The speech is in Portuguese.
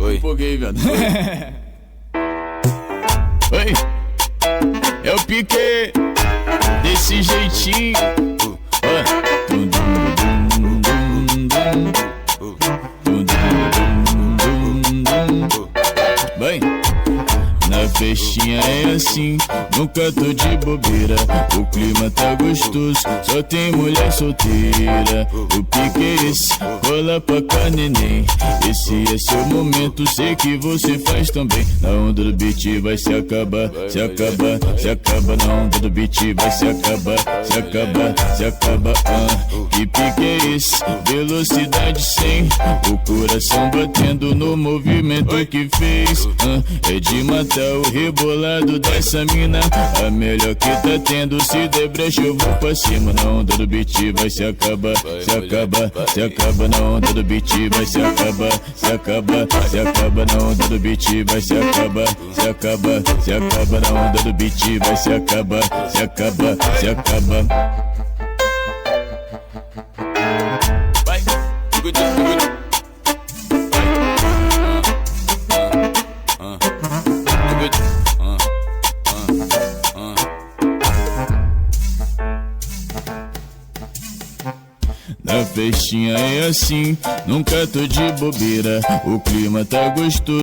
Oi. Empolguei, viado. Oi. É o Pique. Desse jeitinho. Dum, dum, dum, dum, dum. Dum, dum, dum, dum, dum. Bem, na festinha é assim, nunca tô de bobeira. O clima tá gostoso, só tem mulher solteira. O pique é esse, cola pra cá, neném. Esse é seu momento, sei que você faz também. Na onda do beat vai se acabar, se acabar, se acaba. Na onda do beat vai se acabar, se acabar, se acaba. Que pique é esse? Velocidade 100, o coração batendo no movimento que fez. É de matar o rebolado dessa mina, a melhor que tá tendo. Se der brecha eu vou pra cima. Na onda do beat vai se acabar, se acabar, se acaba. Na onda do beat vai se acabar, se acaba, se acaba. Na onda do beat vai se acabar, se acaba, se acaba. Na onda do beat vai se acabar, se acaba, se acaba. Vai, na festinha é assim, nunca tô de bobeira. O clima tá gostoso.